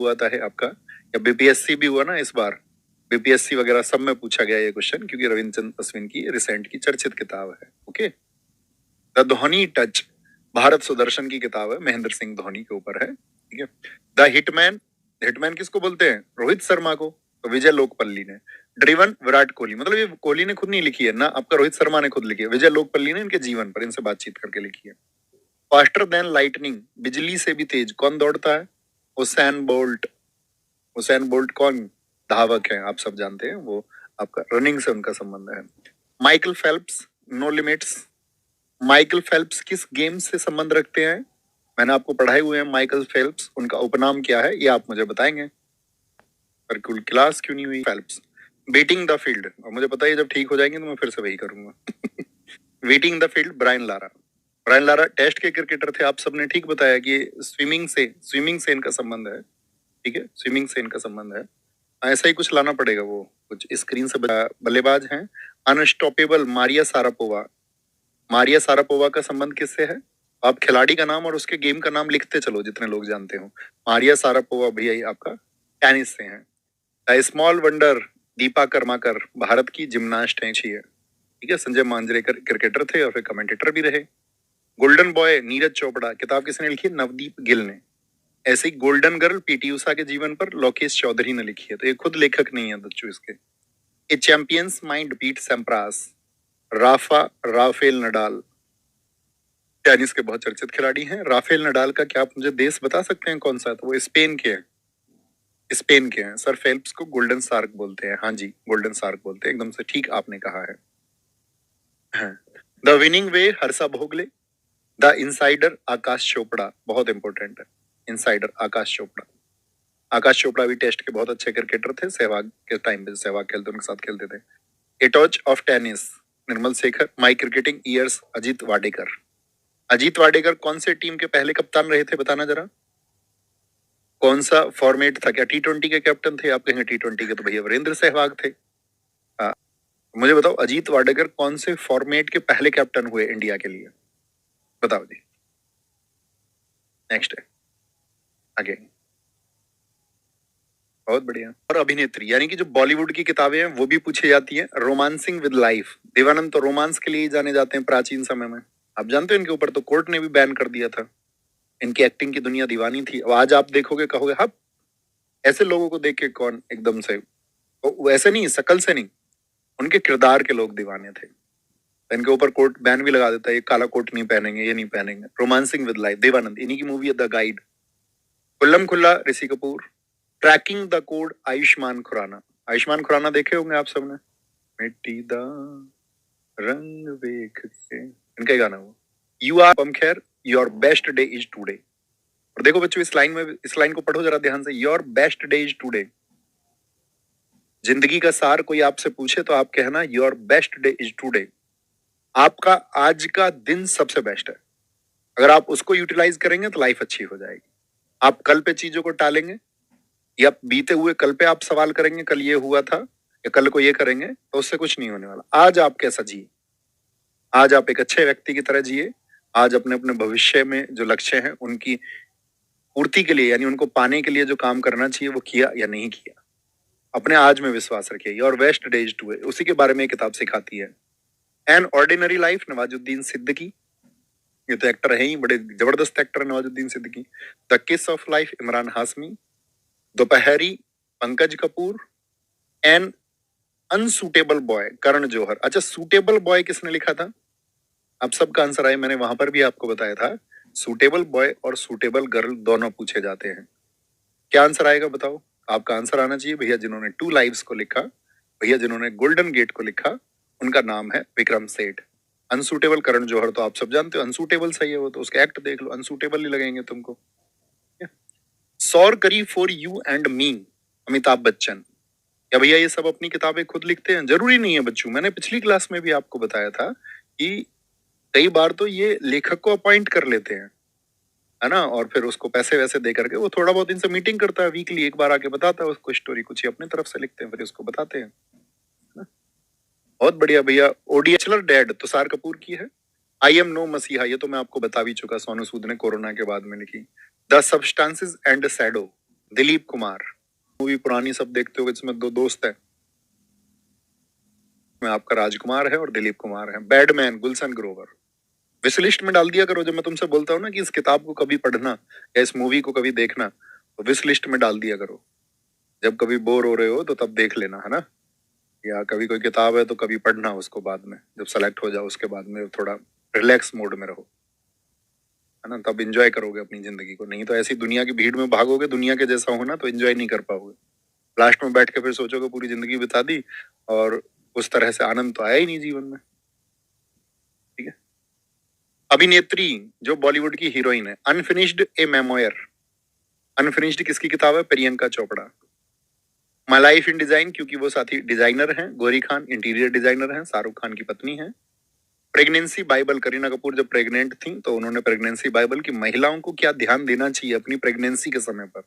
हुआ था है आपका, या बीपीएससी भी हुआ ना इस बार, बीपीएससी वगैरह सब में पूछा गया ये क्वेश्चन, क्योंकि रविंद्र चंद्र अश्विन की रिसेंट की चर्चित किताब है। Okay, the Dhoni touch Bharat Sudarshan की किताब है, महेंद्र सिंह धोनी के ऊपर है। ठीक है। द हिटमैन, हिटमैन किसको बोलते हैं? रोहित शर्मा को, तो विजय लोकपल्ली ने। ड्रिवन विराट कोहली, मतलब ये कोहली ने खुद नहीं लिखी है ना, आपका रोहित शर्मा ने खुद लिखी है, विजय लोकपल्ली ने इनके जीवन पर इनसे बातचीत करके लिखी है। फास्टर देन लाइटनिंग, बिजली से भी तेज कौन दौड़ता है? Usain Bolt. हुसैन बोल्ट कौन? धावक है, आप सब जानते हैं, वो आपका रनिंग से उनका संबंध है। Michael Phelps, no limits. Michael Phelps किस गेम से संबंध रखते हैं? मैंने आपको पढ़ाए हुए हैं माइकल फेल्प्स, उनका उपनाम क्या है ये आप मुझे बताएंगे। पर कुल क्लास क्यों नहीं हुई? फेल्प्स बीटिंग द फील्ड, और मुझे पता है जब ठीक हो जाएंगे तो मैं फिर से वही करूंगा। Beating the field, Brian Lara. Brian Lara test के क्रिकेटर थे, आप सबने ठीक बताया कि स्विमिंग से इनका संबंध है। ठीक है, स्विमिंग से इनका संबंध है। ऐसा ही कुछ लाना पड़ेगा, वो कुछ स्क्रीन से बल्लेबाज हैं unstoppable Maria Sharapova. Maria Sharapova का संबंध किससे है? आप खिलाड़ी का नाम और उसके गेम का नाम लिखते चलो जितने लोग जानते हो। मारिया सारापोवा भैया ये आपका टेनिस से है। स्मॉल वंडर दीपा कर्माकर भारत की जिम्नास्ट है। ठीक है, संजय मांजरेकर क्रिकेटर थे और फिर कमेंटेटर भी रहे। गोल्डन बॉय नीरज चोपड़ा, किताब किसने लिखी है? नवदीप गिल ने। ऐसे ही गोल्डन गर्ल पीटी उषा के जीवन पर लोकेश चौधरी ने लिखी है, तो ये खुद लेखक नहीं है बच्चों इसके। A champion's mind Pete Sampras, Rafael Nadal tennis के बहुत चर्चित खिलाड़ी हैं। राफेल नडाल का क्या आप मुझे देश बता सकते हैं कौन सा? तो वो स्पेन के हैं, स्पेन के हैं। सर फेल्प्स को गोल्डन शार्क बोलते हैं, हाँ जी गोल्डन शार्क बोलते हैं, एकदम से ठीक आपने कहा है। The winning way Harsha Bhogle. The insider Aakash Chopra, बहुत इंपॉर्टेंट है, इनसाइडर आकाश चोपड़ा। आकाश चोपड़ा भी टेस्ट के बहुत अच्छे क्रिकेटर थे, सहवाग के टाइम पे सहवाग खेलते उनके साथ खेलते थे। A torch of tennis Nirmal Shekhar. My cricketing years Ajit Wadekar. Ajit Wadekar कौन से टीम के पहले कप्तान रहे थे बताना जरा? कौन सा फॉर्मेट था? क्या टी20 के कैप्टन थे? आप कहेंगे टी20 के तो भैया वीरेंद्र सहवाग थे। हाँ, मुझे बताओ अजीत वाडेकर कौन से फॉर्मेट के पहले कैप्टन हुए इंडिया के लिए? बताओ जी। नेक्स्ट है आगे। बहुत बढ़िया। और अभिनेत्री, यानी कि जो बॉलीवुड की किताबें हैं वो भी पूछी जाती हैं। रोमांसिंग विद लाइफ, देवानंद तो रोमांस के लिए ही जाने जाते हैं प्राचीन समय में, आप जानते हो इनके ऊपर तो कोर्ट ने भी बैन कर दिया था। इनकी एक्टिंग की दुनिया दीवानी थी। अब आज आप देखोगे कहोगे हाँ, ऐसे लोगों को देख के कौन एकदम से, तो वैसे नहीं, शकल से नहीं, उनके किरदार के लोग दीवाने थे। इनके ऊपर कोर्ट बैन भी लगा देता है, ये काला कोट नहीं पहनेंगे, ये नहीं पहनेंगे। रोमांसिंग विद लाइफ देवानंद, इन्हीं की मूवी है the guide. Khullam Khulla Rishi Kapoor. Tracking the code Ayushmann Khurrana. Ayushmann Khurrana देखे होंगे आप सबने, मिट्टी दा रंग देख के, इनका ही गाना वो। यू आर पम खैर, your best day is today. और देखो बच्चों इस लाइन में, इस लाइन को पढ़ो जरा ध्यान से, your best day is today. जिंदगी का सार कोई आपसे पूछे तो आप कहना your best day is today. आपका आज का दिन सबसे बेस्ट है, अगर आप उसको यूटिलाइज करेंगे तो लाइफ अच्छी हो जाएगी। आप कल पे चीजों को टालेंगे या बीते हुए कल पे आप सवाल करेंगे कल ये हुआ था या कल को ये करेंगे, तो उससे कुछ नहीं होने वाला। आज आप कैसा जिए, आज आप एक अच्छे व्यक्ति की तरह जिए। आज अपने अपने भविष्य में जो लक्ष्य हैं उनकी पूर्ति के लिए, यानी उनको पाने के लिए जो काम करना चाहिए वो किया या नहीं किया। अपने आज में विश्वास रखिए। Your best day is today, उसी के बारे में एक किताब सिखाती है। An ordinary life Nawazuddin Siddiqui, ये तो एक्टर है ही, बड़े जबरदस्त एक्टर है Nawazuddin Siddiqui. The kiss of life Emraan Hashmi. Dopahari Pankaj Kapoor. An unsuitable boy Karan Johar. अच्छा, सूटेबल बॉय किसने लिखा था? आप सबका आंसर आए, मैंने वहां पर भी आपको बताया था, सूटेबल बॉय और सूटेबल गर्ल दोनों पूछे जाते हैं। क्या आंसर आएगा बताओ? आपका आंसर आना चाहिए भैया जिन्होंने टू लाइव्स को लिखा, भैया जिन्होंने गोल्डन गेट को लिखा, उनका नाम है विक्रम सेठ। अनसूटेबल करण जौहर तो आप सब जानते हो, अनसूटेबल सही है वो, तो उसका एक्ट देख लो, अनसूटेबल ही लगेंगे तुमको। सौर करी for you and me, Amitabh Bachchan. क्या भैया ये सब अपनी किताबें खुद लिखते हैं? जरूरी नहीं है बच्चों, मैंने पिछली क्लास में भी आपको बताया था कि कई बार तो ये लेखक को अपॉइंट कर लेते हैं, है ना, और फिर उसको पैसे वैसे दे करके वो थोड़ा बहुत इनसे मीटिंग करता है, वीकली एक बार आके बताता है उसको स्टोरी, कुछ ही अपनी तरफ से लिखते हैं फिर उसको बताते हैं। बहुत बढ़िया भैया। ओडीएचलर डेड तुषार कपूर की है। आई एम नो मसीहा, ये तो मैं आपको बता भी चुका, सोनू सूद ने कोरोना के बाद में लिखी। The substances and shadow, Dilip Kumar, movie पुरानी सब देखते हो, इसमें दो दोस्त है, में आपका राजकुमार है और दिलीप कुमार है। Badman, Gulshan Grover. Wish list में डाल दिया करो, जब मैं तुमसे बोलता हूँ ना कि इस किताब को कभी पढ़ना या इस मूवी को कभी देखना, तो विश लिस्ट में डाल दिया करो। जब कभी बोर हो रहे हो तो तब देख लेना, है ना। या कभी कोई किताब है तो कभी पढ़ना उसको बाद में, जब सेलेक्ट हो जाओ उसके बाद में थोड़ा रिलैक्स मोड में रहो, है ना, तब एंजॉय करोगे अपनी जिंदगी को। नहीं तो ऐसी दुनिया की भीड़ में भागोगे, दुनिया के जैसा हो ना, तो एंजॉय नहीं कर पाओगे। लास्ट में बैठ के फिर सोचोगे पूरी जिंदगी बिता दी और उस तरह से आनंद तो आया ही नहीं जीवन में। ठीक है। अभिनेत्री जो बॉलीवुड की हीरोइन है, अनफिनिश्ड ए मेमोयर। अनफिनिश्ड किसकी किताब है? Priyanka Chopra. My life in design, क्योंकि वो साथी डिजाइनर हैं। गौरी खान इंटीरियर डिजाइनर हैं, शाहरुख खान की पत्नी है। प्रेगनेंसी बाइबल, करीना कपूर जब प्रेग्नेंट थी तो उन्होंने प्रेगनेंसी बाइबल की महिलाओं को क्या ध्यान देना चाहिए अपनी प्रेगनेंसी के समय पर।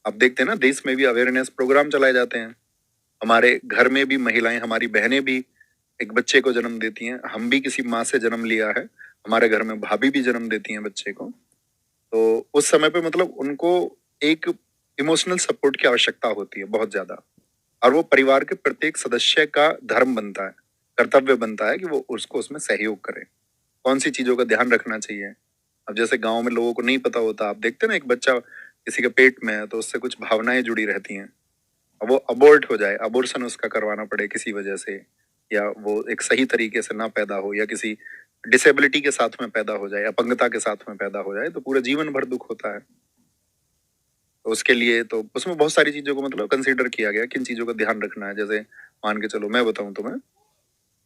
अब देखते हैं ना, देश में भी अवेयरनेस प्रोग्राम चलाए जाते हैं। हमारे घर में भी महिलाएं, हमारी बहनें भी एक बच्चे को जन्म देती हैं। हम भी किसी माँ से जन्म लिया है, हमारे घर में भाभी भी जन्म देती हैं बच्चे को। तो उस समय पे मतलब उनको एक इमोशनल सपोर्ट की आवश्यकता होती है बहुत ज्यादा, और वो परिवार के प्रत्येक सदस्य का धर्म बनता है, कर्तव्य बनता है कि वो उसको उसमें सहयोग करे। कौन सी चीजों का ध्यान रखना चाहिए। अब जैसे गांव में लोगों को नहीं पता होता, आप देखते ना, एक बच्चा किसी के पेट में है तो उससे कुछ भावनाएं जुड़ी रहती हैं। अब वो अबॉर्ट हो जाए, अबॉर्शन उसका करवाना पड़े किसी वजह से, या वो एक सही तरीके से ना पैदा हो, या किसी डिसेबिलिटी के साथ में पैदा हो जाए, अपंगता के साथ में पैदा हो जाए, तो पूरा जीवन भर दुख होता है। तो उसके लिए तो उसमें बहुत सारी चीजों को मतलब कंसीडर किया गया, किन चीजों का ध्यान रखना है। जैसे मान के चलो, मैं बताऊं तुम्हें,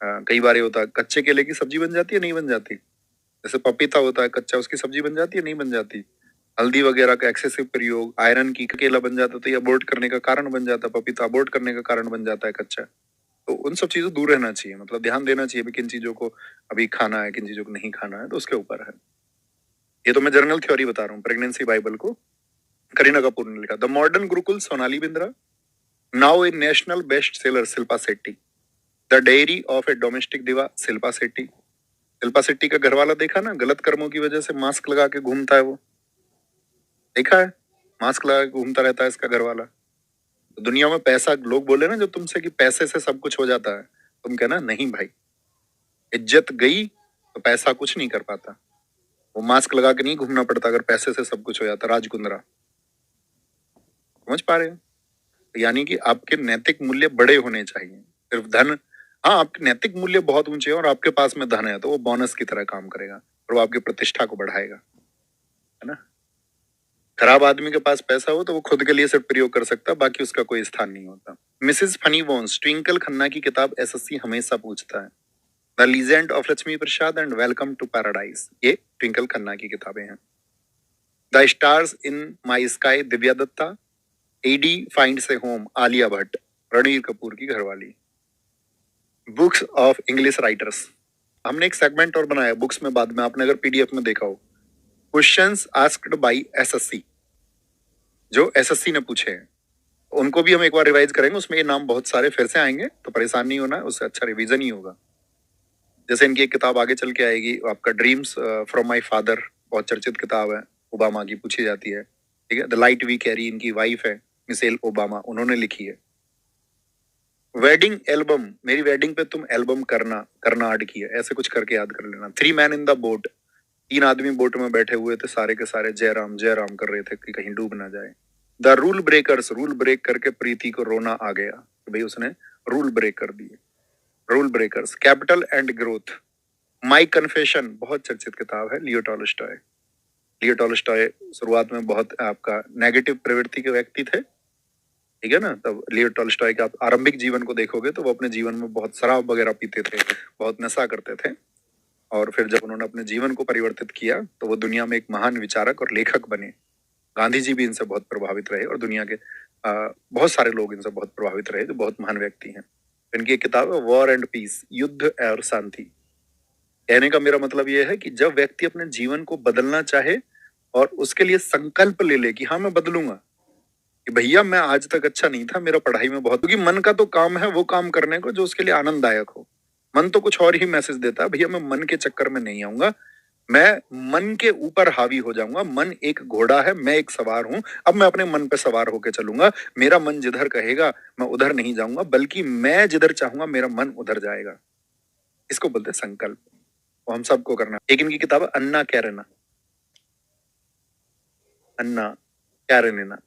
कई बार ये होता है, कच्चे केले की सब्जी बन जाती है, नहीं बन जाती। जैसे पपीता होता है कच्चा, उसकी सब्जी बन जाती है, नहीं बन जाती। हल्दी वगैरह का एक्सेसिव प्रयोग, आयरन की, केला बन जाता है तो ये अबॉर्ट करने का कारण बन जाता है, पपीता अबॉर्ट करने का कारण बन जाता है कच्चा। तो उन सब चीजों से दूर रहना चाहिए, मतलब ध्यान देना चाहिए भी किन चीजों को अभी खाना है, किन चीजों को नहीं खाना है, तो उसके ऊपर है। ये तो मैं जर्नल थ्योरी बता रहा हूँ। प्रेगनेंसी बाइबल को करीना कपूर ने लिखा। The modern Gurukul, Sonali Bindra. Now A national best seller, Shilpa Shetty. The dairy of A domestic दिवा, शिल्पा शेट्टी। शिल्पा शेट्टी का घरवाला देखा ना, गलत कर्मों की वजह से मास्क लगा के घूमता है, वो देखा है, मास्क लगा के घूमता रहता है इसका घरवाला। तो दुनिया में पैसा, लोग बोले ना जब तुमसे कि पैसे से सब कुछ हो जाता है, तुम कहना नहीं भाई, इज्जत गई तो पैसा कुछ नहीं कर पाता। वो मास्क लगा के नहीं घूमना पड़ता अगर पैसे से सब कुछ हो जाता। राजकुंद्रा, समझ पा रहे हो? यानी कि आपके नैतिक मूल्य बड़े होने चाहिए, सिर्फ धन। हाँ, आपके नैतिक मूल्य बहुत ऊंचे हैं और आपके पास में धन है तो वो बोनस की तरह काम करेगा और वो आपकी प्रतिष्ठा को बढ़ाएगा, है ना। खराब आदमी के पास पैसा हो तो वो खुद के लिए सिर्फ प्रयोग कर सकता है, बाकी उसका कोई स्थान नहीं होता। Mrs Funnybones, Twinkle Khanna की किताब एसएससी हमेशा पूछता है। The Legend of Lakshmi Prasad and Welcome to Paradise, ये ट्विंकल खन्ना की किताबें हैं। The Stars in My Sky, Divya Dutta. Eddie Finds a Home, Alia Bhatt, Ranveer Kapoor की घरवाली। बुक्स ऑफ इंग्लिश राइटर्स, हमने एक सेगमेंट और बनाया बुक्स में, बाद में आपने अगर पीडीएफ में देखा हो, क्वेश्चंस आस्क्ड बाय एसएससी, जो एसएससी ने पूछे हैं उनको भी हम एक बार रिवाइज करेंगे। उसमें ये नाम बहुत सारे फिर से आएंगे, तो परेशान नहीं होना है, उससे अच्छा रिवीजन ही होगा। जैसे इनकी एक किताब आगे चल के आएगी आपका, ड्रीम्स फ्रॉम माय फादर, बहुत चर्चित किताब है, ओबामा की पूछी जाती है। ठीक है। द लाइट वी कैरी, इनकी वाइफ है मिसेल ओबामा, उन्होंने लिखी है। वेडिंग एल्बम, मेरी वेडिंग पे तुम एल्बम करना, करना ऐड की है, ऐसे कुछ करके याद कर लेना। Three man in the boat, तीन आदमी बोट में बैठे हुए थे, सारे के सारे जय राम जय राम कर रहे थे कि कहीं डूब ना जाए। The Rule Breakers, rule break करके प्रीति को रोना आ गया कि भाई उसने रूल ब्रेक कर दिए। Rule breakers. Capital and growth, my confession, बहुत चर्चित किताब है, लियो टॉलस्टॉय। लियो टॉलस्टॉय शुरुआत में बहुत आपका नेगेटिव प्रवृत्ति के व्यक्ति थे, ठीक है ना। तब लियो टॉलस्टॉय के आप आरंभिक जीवन को देखोगे तो वो अपने जीवन में बहुत शराब वगैरह पीते थे, बहुत नशा करते थे, और फिर जब उन्होंने अपने जीवन को परिवर्तित किया तो वो दुनिया में एक महान विचारक और लेखक बने। गांधी जी भी इनसे बहुत प्रभावित रहे और दुनिया के बहुत सारे लोग इनसे बहुत प्रभावित रहे जो बहुत महान व्यक्ति हैं। इनकी एक किताब है वॉर एंड पीस, युद्ध और शांति। कहने का मेरा मतलब यह है कि जब व्यक्ति अपने जीवन को बदलना चाहे और उसके लिए संकल्प ले ले कि हाँ मैं बदलूंगा, कि भैया मैं आज तक अच्छा नहीं था, मेरा पढ़ाई में बहुत, क्योंकि मन का तो काम है वो काम करने को जो उसके लिए आनंददायक हो। मन तो कुछ और ही मैसेज देता है, भैया मैं मन के चक्कर में नहीं आऊंगा, मैं मन के ऊपर हावी हो जाऊंगा। मन एक घोड़ा है, मैं एक सवार हूं। अब मैं अपने मन पे सवार होकर चलूंगा। मेरा मन जिधर कहेगा मैं उधर नहीं जाऊंगा, बल्कि मैं जिधर चाहूंगा मेरा मन उधर जाएगा। इसको बोलते हैं संकल्प। वो हम सबको करना। एक इनकी किताब है अन्ना कैरेना, अन्ना कैरेनिना।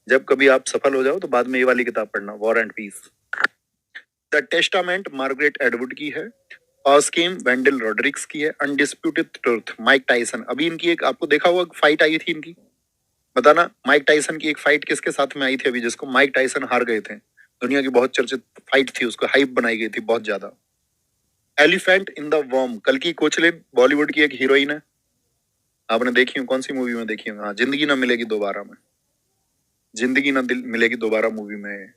जब कभी आप सफल हो जाओ तो बाद में ये वाली किताब पढ़ना, war and peace. The testament Margaret Atwood की है। ऑस्किम वेंडल रॉड्रिक्स की है। Undisputed truth Mike Tyson. अभी इनकी एक आपको देखा हुआ फाइट आई थी इनकी, बताना माइक टाइसन की एक फाइट किसके साथ में आई थी अभी, जिसको माइक टाइसन हार गए थे। दुनिया की बहुत चर्चित फाइट थी, उसको हाइप बनाई गई थी बहुत ज्यादा। एलिफेंट इन द वर्म, कल की कोचलिन बॉलीवुड की एक हीरोइन है। आपने देखी हो? कौन सी मूवी में देखी हो? हाँ, जिंदगी ना मिलेगी दोबारा में। जिंदगी ना मिलेगी दोबारा मूवी में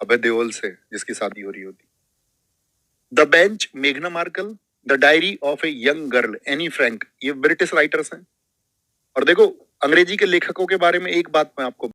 अभय देओल से जिसकी शादी हो रही होती। द बेंच मेघना Markle. The Diary of a Young Girl Anne Frank, ये ब्रिटिश राइटर्स हैं। और देखो अंग्रेजी के लेखकों के बारे में एक बात मैं आपको